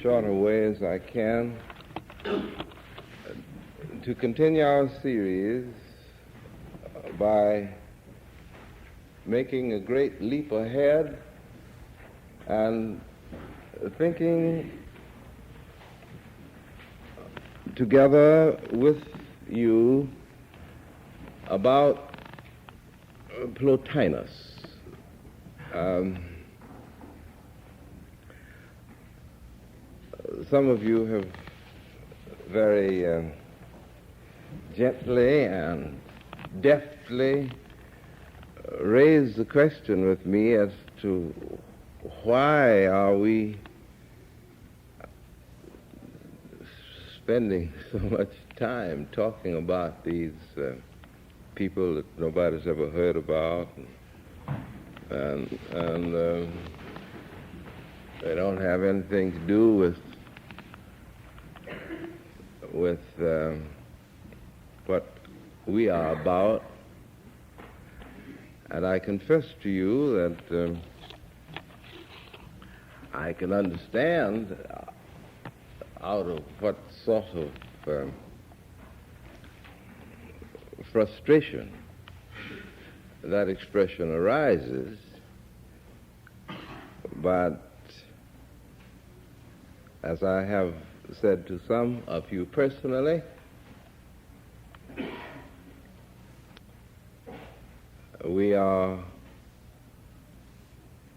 short a way as I can to continue our series by making a great leap ahead and thinking together with you about Plotinus. Some of you have very gently and deftly raised the question with me as to why are we spending so much time talking about these people that nobody's ever heard about, and they don't have anything to do with what we are about. And I confess to you that I can understand out of what sort of frustration that expression arises, but as I have said to some of you personally, we are,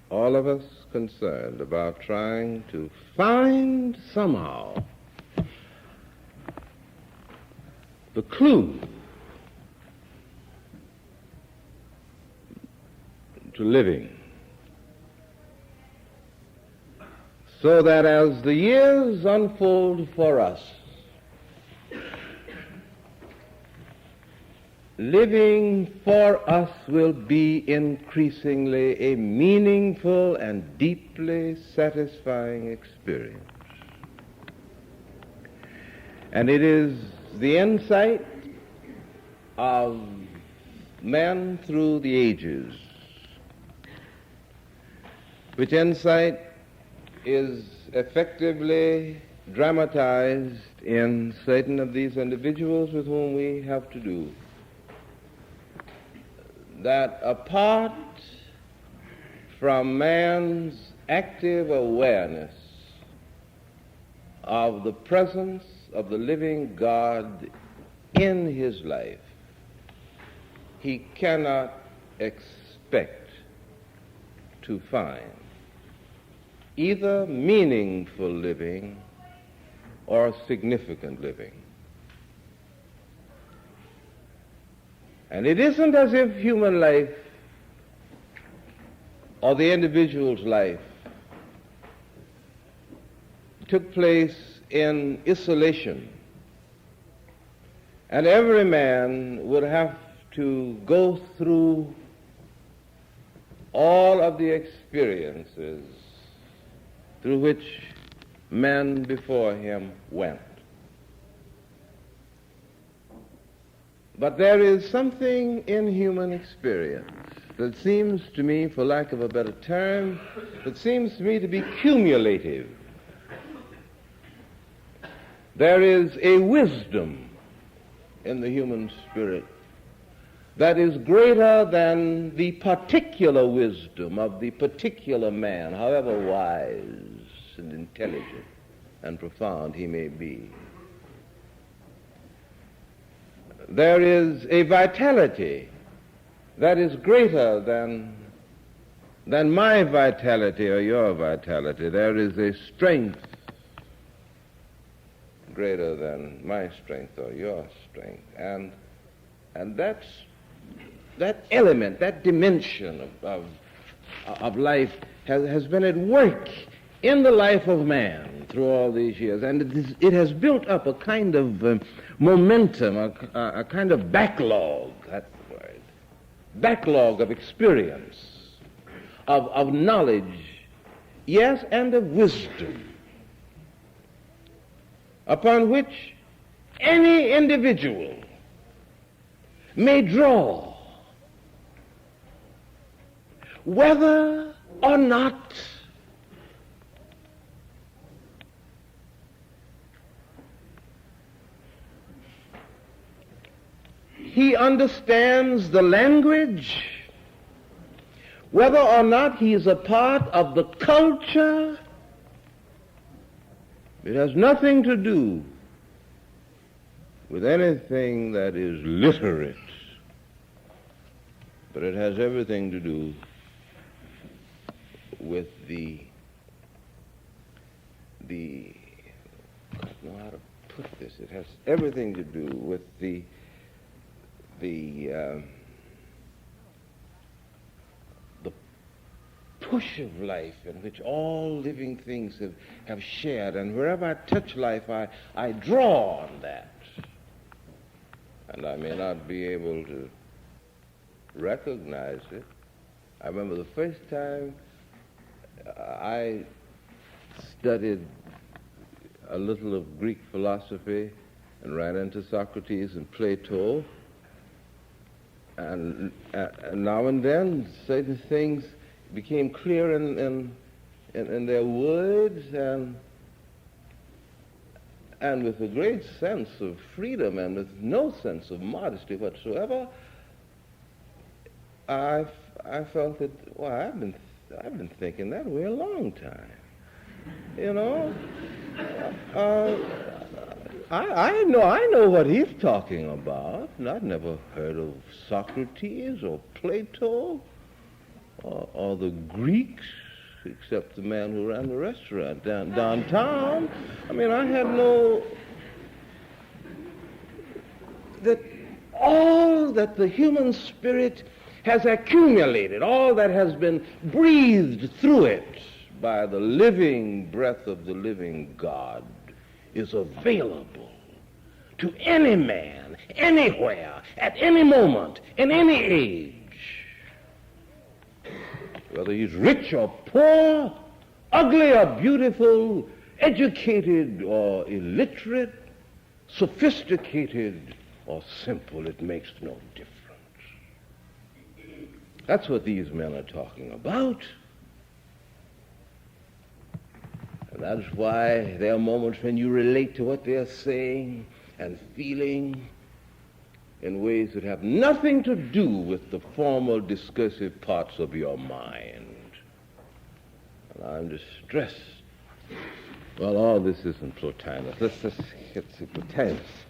all of us, concerned about trying to find somehow the clue to living, so that as the years unfold for us, living for us will be increasingly a meaningful and deeply satisfying experience. And it is the insight of men through the ages, which insight is effectively dramatized in certain of these individuals with whom we have to do, that apart from man's active awareness of the presence of the living God in his life, he cannot expect to find either meaningful living or significant living. And it isn't as if human life or the individual's life took place in isolation, and every man would have to go through all of the experiences through which men before him went. But there is something in human experience that seems to me, for lack of a better term, that seems to me to be cumulative. There is a wisdom in the human spirit that is greater than the particular wisdom of the particular man, however wise and intelligent and profound he may be. There is a vitality that is greater than my vitality or your vitality. There is a strength greater than my strength or your strength. And that element, that dimension of life has been at work in the life of man through all these years. And it has built up a kind of momentum, a kind of backlog, that word, backlog of experience, of knowledge, yes, and of wisdom, upon which any individual may draw, whether or not he understands the language, whether or not he is a part of the culture, it has nothing to do with anything that is literate, but it has everything to do with the I don't know how to put this. It has everything to do with the push of life in which all living things have shared. And wherever I touch life, I draw on that. And I may not be able to recognize it. I remember the first time I studied a little of Greek philosophy and ran into Socrates and Plato, and now and then certain things became clear in their words, and with a great sense of freedom and with no sense of modesty whatsoever, I felt that, well, I've been thinking that way a long time. You know, I know what he's talking about. And I'd never heard of Socrates or Plato or the Greeks, except the man who ran the restaurant downtown. I mean, I had that all that the human spirit has accumulated, all that has been breathed through it by the living breath of the living God, is available to any man, anywhere, at any moment, in any age. Whether he's rich or poor, ugly or beautiful, educated or illiterate, sophisticated or simple, it makes no difference. That's what these men are talking about. And that's why there are moments when you relate to what they're saying and feeling in ways that have nothing to do with the formal discursive parts of your mind. And I'm distressed. Well, all this isn't Plotinus. Let's just get to Plotinus.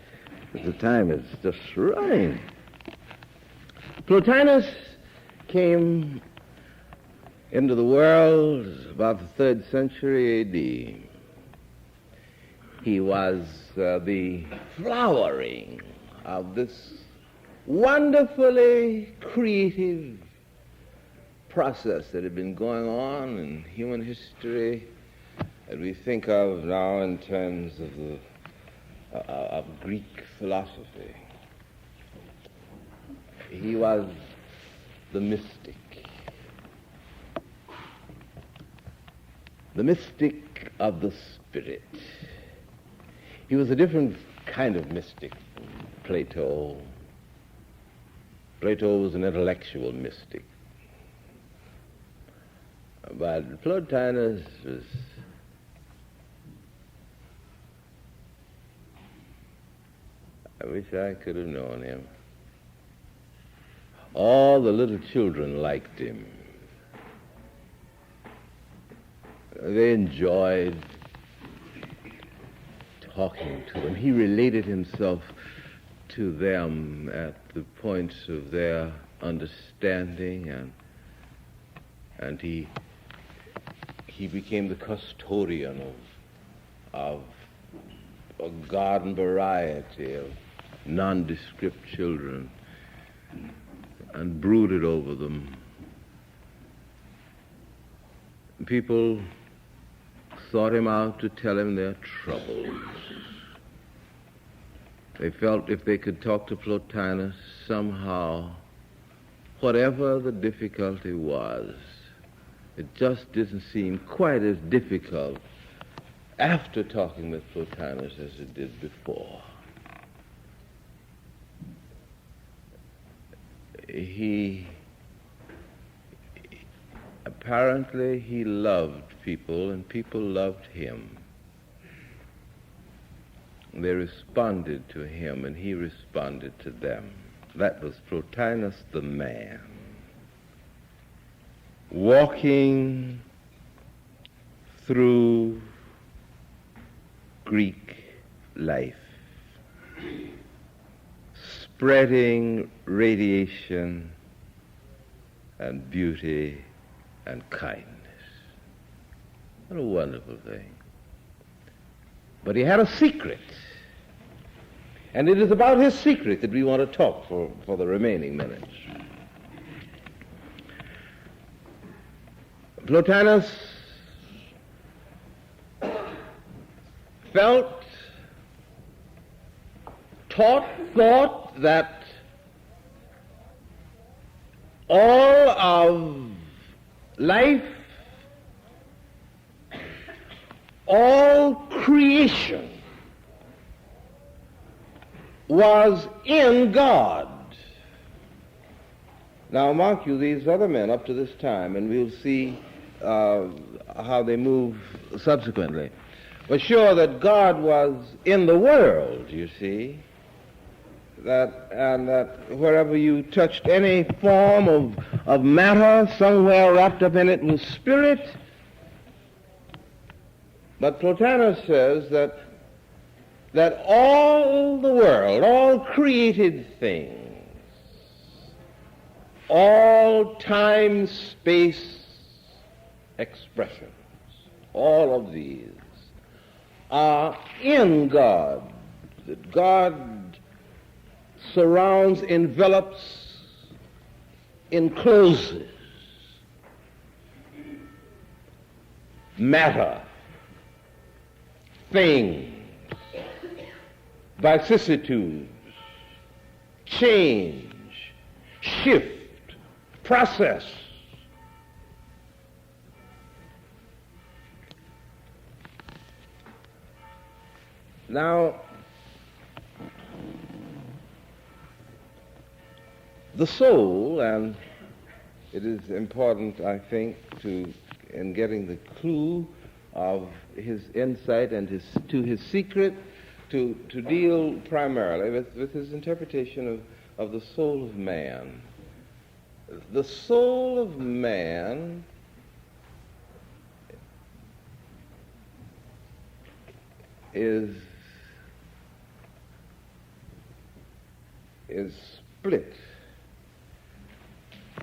The time is just running. Plotinus came into the world about the 3rd century A.D. He was the flowering of this wonderfully creative process that had been going on in human history that we think of now in terms of Greek philosophy. He was the mystic. The mystic of the spirit. He was a different kind of mystic from Plato. Plato was an intellectual mystic. But Plotinus was I wish I could have known him. All the little children liked him. They enjoyed talking to him. He related himself to them at the points of their understanding, and he became the custodian of a garden variety of nondescript children and brooded over them. People sought him out to tell him their troubles. They felt if they could talk to Plotinus, somehow, whatever the difficulty was, it just didn't seem quite as difficult after talking with Plotinus as it did before. Apparently he loved people and people loved him. They responded to him and he responded to them. That was Plotinus the man, walking through Greek life, spreading radiation and beauty and kindness. What a wonderful thing. But he had a secret. And it is about his secret that we want to talk for the remaining minutes. Plotinus thought that all of life, all creation was in God. Now, mark you, these other men up to this time, and we'll see how they move subsequently, were sure that God was in the world, you see, and that wherever you touched any form of matter, somewhere wrapped up in it was spirit. But Plotinus says that all the world, all created things, all time-space expressions, all of these are in God, that God surrounds, envelops, encloses matter, things, vicissitudes, change, shift, process. Now, the soul, and it is important, I think, in getting the clue of his insight and to his secret, to deal primarily with his interpretation of the soul of man. The soul of man is split.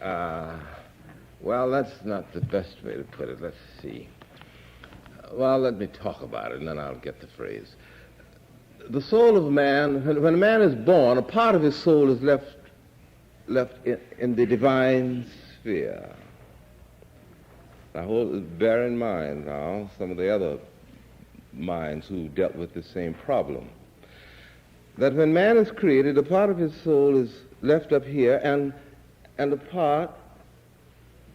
Well, that's not the best way to put it. Let's see. Well, let me talk about it, and then I'll get the phrase. The soul of man, when a man is born, a part of his soul is left in the divine sphere. Now, bear in mind now some of the other minds who dealt with the same problem. That when man is created, a part of his soul is left up here, and a part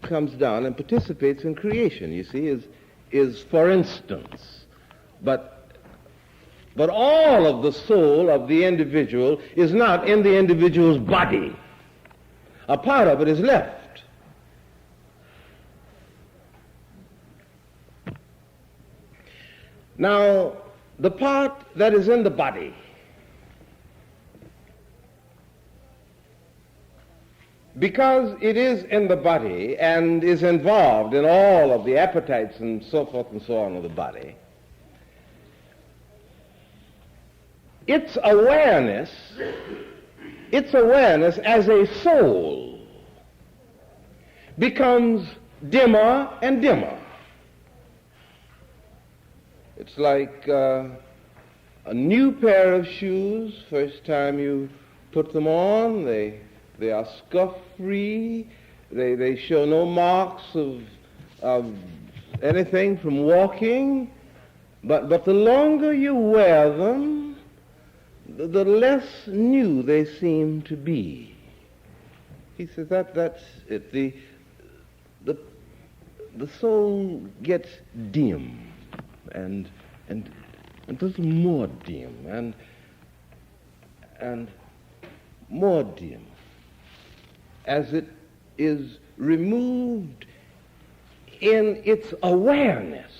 comes down and participates in creation, you see, is for instance. But all of the soul of the individual is not in the individual's body. A part of it is left. Now, the part that is in the body because it is in the body and is involved in all of the appetites and so forth and so on of the body, its awareness as a soul becomes dimmer and dimmer. It's like a new pair of shoes. First time you put them on, they are scuff-free. They show no marks of anything from walking. But the longer you wear them, the less new they seem to be. He says that's it. The soul gets dim and a little more dim and more dim as it is removed in its awareness.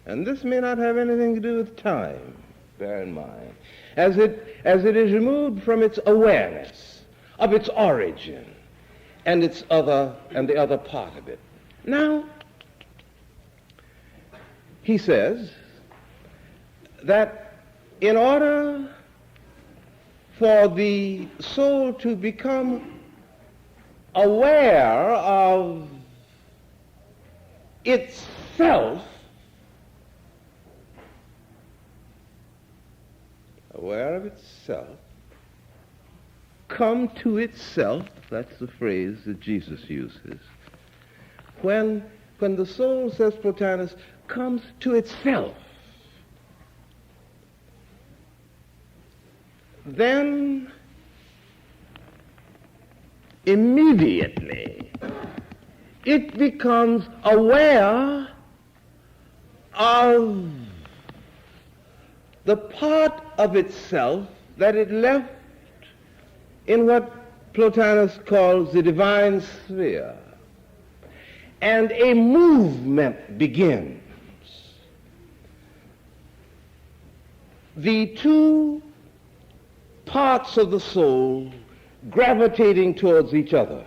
And this may not have anything to do with time, bear in mind. As it is removed from its awareness of its origin and the other part of it. Now, he says that in order for the soul to become aware of itself, come to itself, that's the phrase that Jesus uses. When the soul, says Plotinus, comes to itself, then immediately it becomes aware of the part of itself that it left in what Plotinus calls the divine sphere. And a movement begins. The two parts of the soul gravitating towards each other.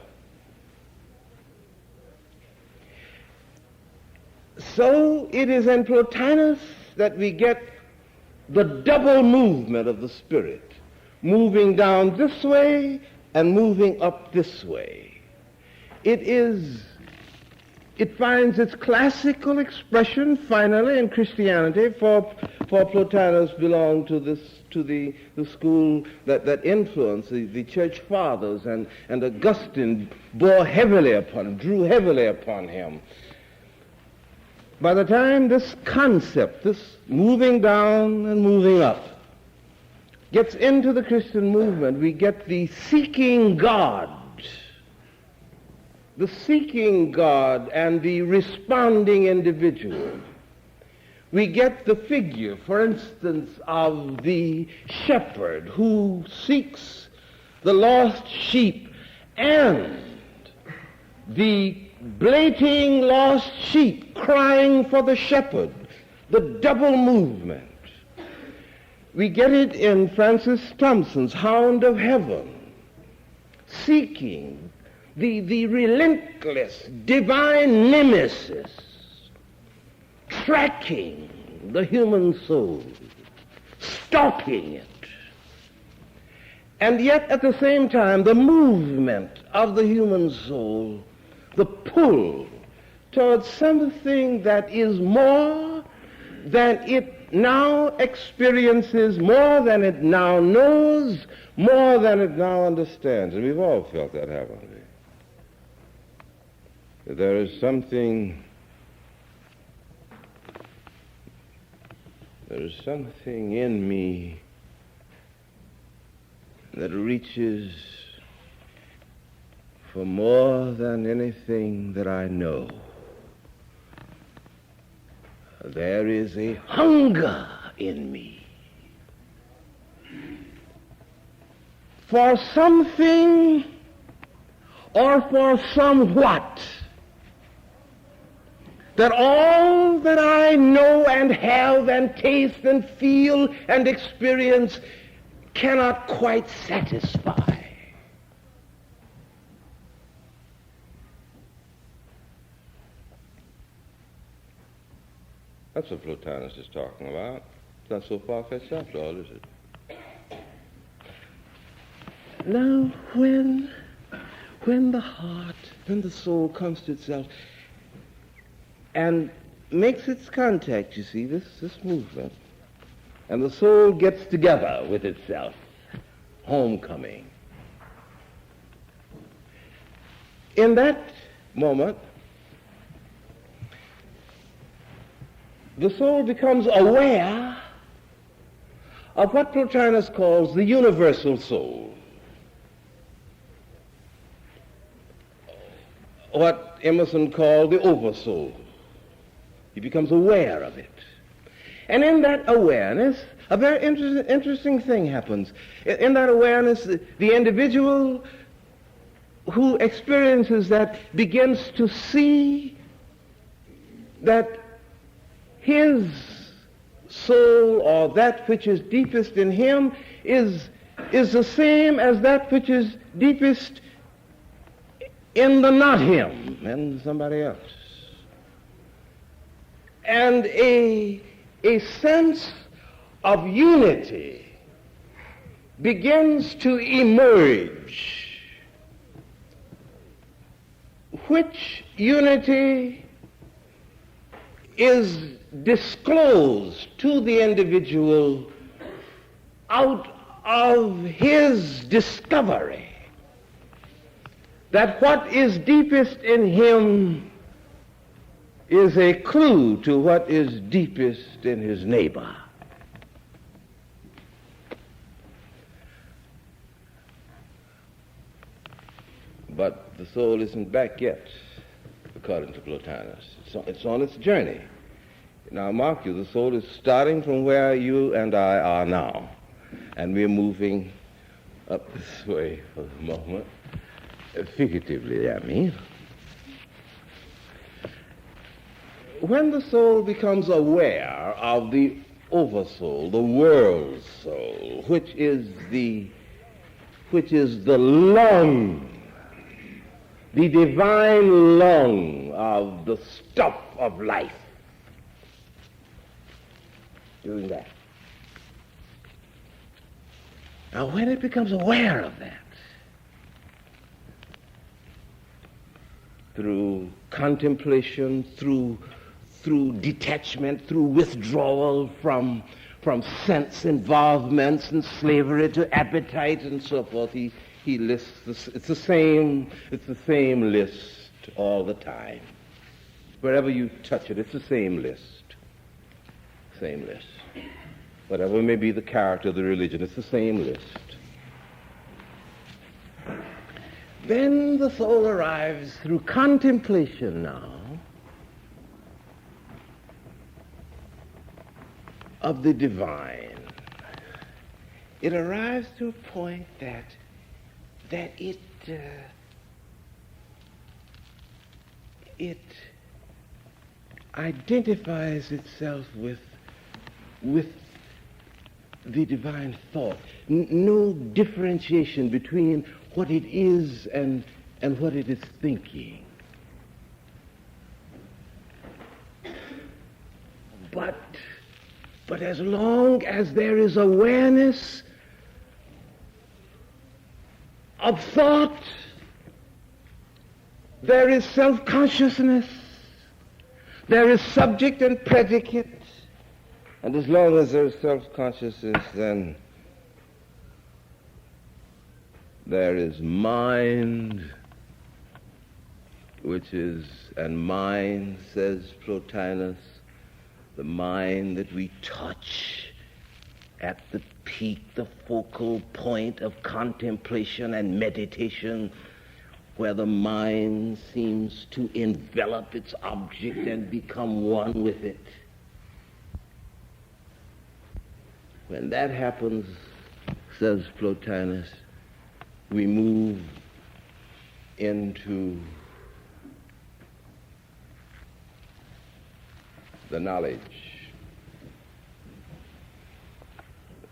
So it is in Plotinus that we get the double movement of the spirit, moving down this way and moving up this way. It finds its classical expression finally in Christianity, for Plotinus belonged to the school that influenced the church fathers, and Augustine drew heavily upon him. By the time this concept, this moving down and moving up, gets into the Christian movement, we get the seeking God and the responding individual. We get the figure, for instance, of the shepherd who seeks the lost sheep and the bleating lost sheep crying for the shepherd, the double movement. We get it in Francis Thompson's Hound of Heaven, seeking the relentless divine nemesis, tracking the human soul, stalking it. And yet at the same time, the movement of the human soul, the pull towards something that is more than it now experiences, more than it now knows, more than it now understands. And we've all felt that, haven't we? There is something in me that reaches for more than anything that I know. There is a hunger in me for something or for somewhat that all that I know and have and taste and feel and experience cannot quite satisfy. That's what Plotinus is talking about. It's not so far-fetched after all, is it? Now, when the heart, when the soul comes to itself and makes its contact, you see, this movement, and the soul gets together with itself, homecoming. In that moment, the soul becomes aware of what Plotinus calls the universal soul, what Emerson called the oversoul. He becomes aware of it. And in that awareness, a very interesting thing happens. In that awareness, the individual who experiences that begins to see that his soul, or that which is deepest in him, is is the same as that which is deepest in the not him and somebody else. And a sense of unity begins to emerge, which unity is disclosed to the individual out of his discovery that what is deepest in him is a clue to what is deepest in his neighbor. But the soul isn't back yet, according to Plotinus. It's on its journey. Now, mark you, the soul is starting from where you and I are now, and we're moving up this way for the moment, figuratively, I mean. When the soul becomes aware of the oversoul, the world soul, which is the lung, the divine lung of the stuff of life, doing that. Now, when it becomes aware of that, through contemplation, through detachment, through withdrawal from sense involvements and slavery to appetite and so forth, he lists this. It's the same list all the time. Wherever you touch it, it's the same list. Same list. Whatever may be the character of the religion, it's the same list. Then the soul arrives through contemplation now of the divine. It arrives to a point that it identifies itself with the divine thought. No differentiation between what it is and what it is thinking. But as long as there is awareness of thought, there is self-consciousness, there is subject and predicate, and as long as there is self-consciousness, then there is mind, which is, and mind, says Plotinus, the mind that we touch at the peak, the focal point of contemplation and meditation, where the mind seems to envelop its object and become one with it. When that happens, says Plotinus, we move into the knowledge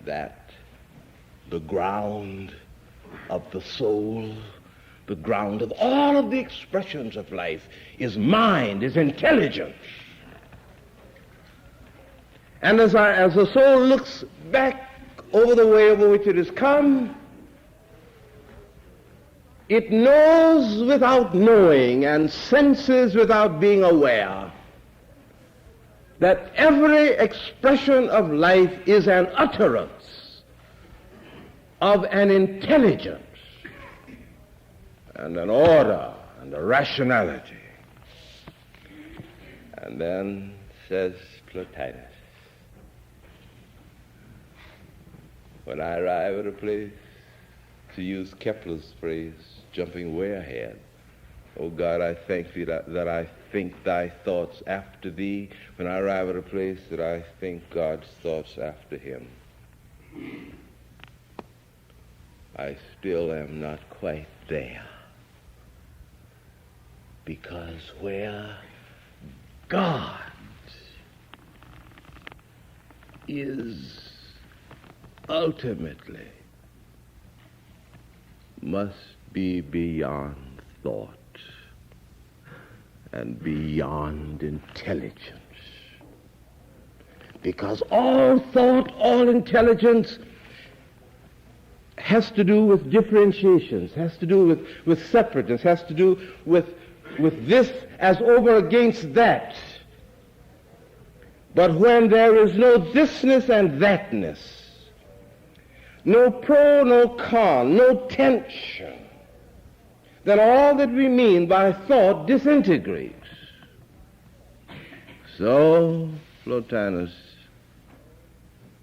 that the ground of the soul, the ground of all of the expressions of life is mind, is intelligence. And as the soul looks back over the way over which it has come, it knows without knowing and senses without being aware that every expression of life is an utterance of an intelligence and an order and a rationality. And then says Plotinus, when I arrive at a place, to use Kepler's phrase, jumping way ahead, O God, I thank thee that I think thy thoughts after thee. When I arrive at a place that I think God's thoughts after him, I still am not quite there. Because where God is ultimately must be beyond thought and beyond intelligence. Because all thought, all intelligence has to do with differentiations, has to do with separateness, has to do with this as over against that. But when there is no thisness and thatness, no pro, no con, no tension, then all that we mean by thought disintegrates. So Plotinus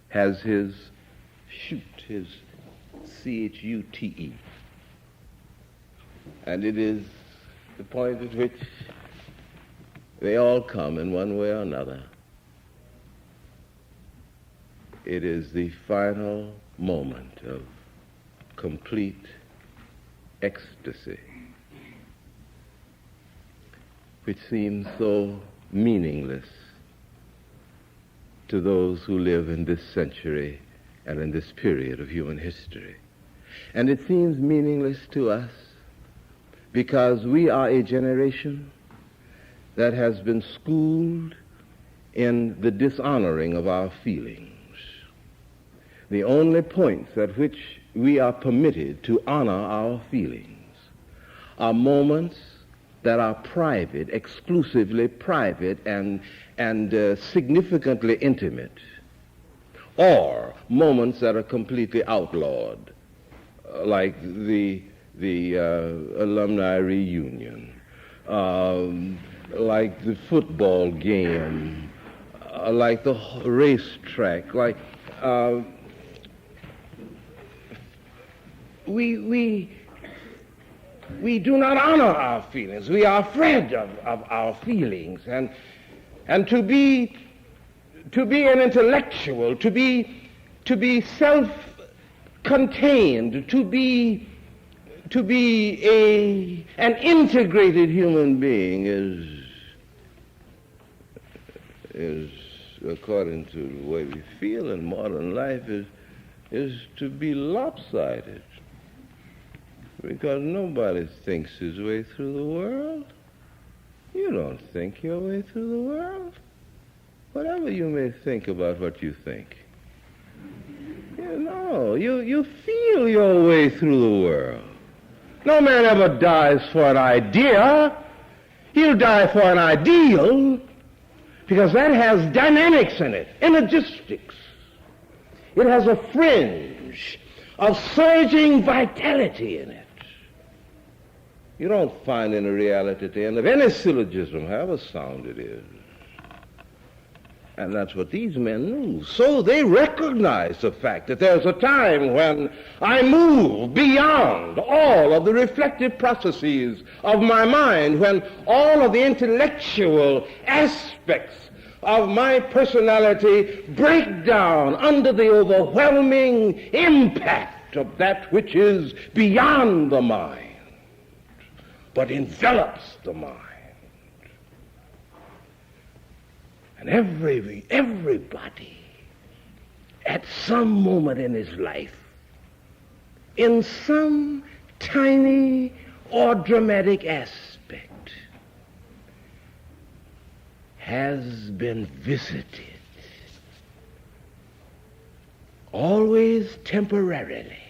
has his chute, his C-H-U-T-E. And it is the point at which they all come in one way or another. It is the final moment of complete ecstasy, which seems so meaningless to those who live in this century and in this period of human history. And it seems meaningless to us because we are a generation that has been schooled in the dishonoring of our feelings. The only points at which we are permitted to honor our feelings are moments that are private, exclusively private and significantly intimate, or moments that are completely outlawed, like the alumni reunion, like the football game, like the racetrack, like we do not honor our feelings. We are afraid of our feelings, and to be an intellectual, to be self-contained, to be an integrated human being is according to the way we feel in modern life is to be lopsided. Because nobody thinks his way through the world. You don't think your way through the world. Whatever you may think about what you think. You feel your way through the world. No man ever dies for an idea. He'll die for an ideal, because that has dynamics in it, energistics. It has a fringe of surging vitality in it. You don't find any reality at the end of any syllogism, however sound it is. And that's what these men knew. So they recognized the fact that there's a time when I move beyond all of the reflective processes of my mind, when all of the intellectual aspects of my personality break down under the overwhelming impact of that which is beyond the mind, but envelops the mind. And everybody, at some moment in his life, in some tiny or dramatic aspect, has been visited, always temporarily,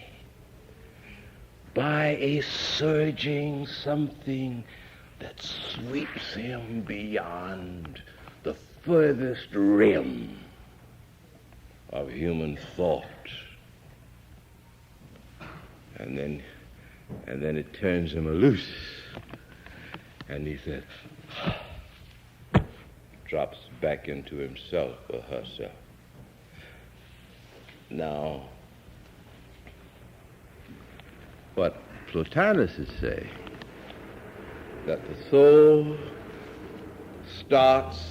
by a surging something that sweeps him beyond the furthest rim of human thought. And then it turns him loose, and he says, drops back into himself or herself. Now, what Plotinus is saying, that the soul starts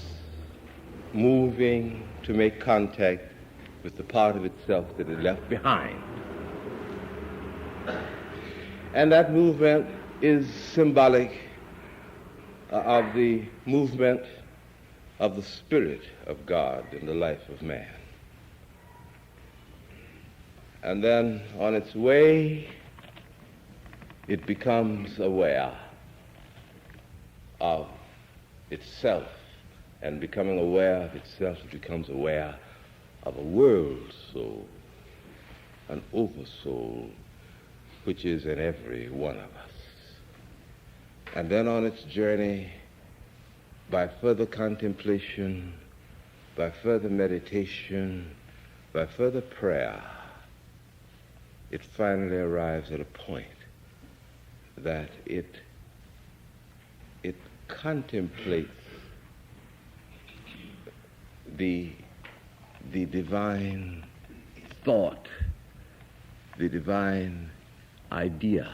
moving to make contact with the part of itself that it left behind. And that movement is symbolic of the movement of the Spirit of God in the life of man. And then on its way it becomes aware of itself, and becoming aware of itself, it becomes aware of a world soul, an oversoul, which is in every one of us. And then on its journey, by further contemplation, by further meditation, by further prayer, it finally arrives at a point that it contemplates the divine thought, the divine idea,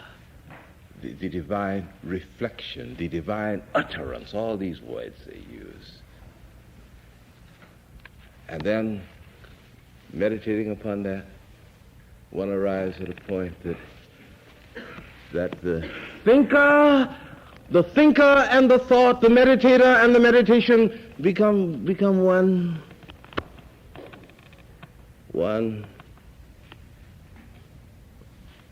the divine reflection, the divine utterance, all these words they use. And then, meditating upon that, one arrives at a point that the thinker and the thought, the meditator and the meditation become one.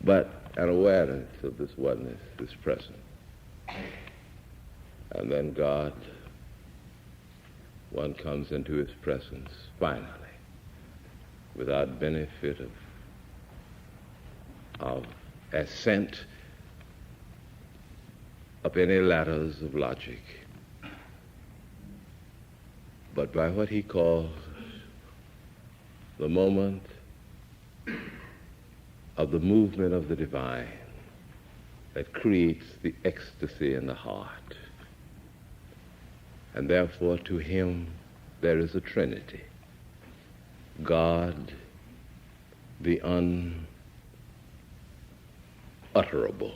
But an awareness of this oneness, this presence. And then God, one comes into his presence finally, without benefit of ascent up any ladders of logic, but by what he calls the moment of the movement of the divine that creates the ecstasy in the heart. And therefore to him there is a trinity. God, the unutterable,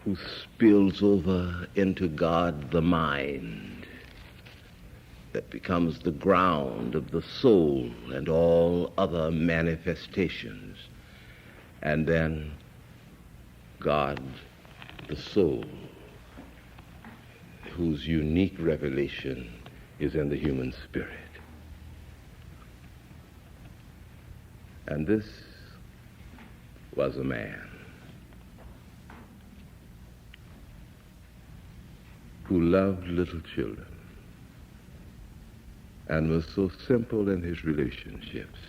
who spills over into God the mind, that becomes the ground of the soul and all other manifestations. And then God, the soul, whose unique revelation is in the human spirit. And this was a man who loved little children and was so simple in his relationships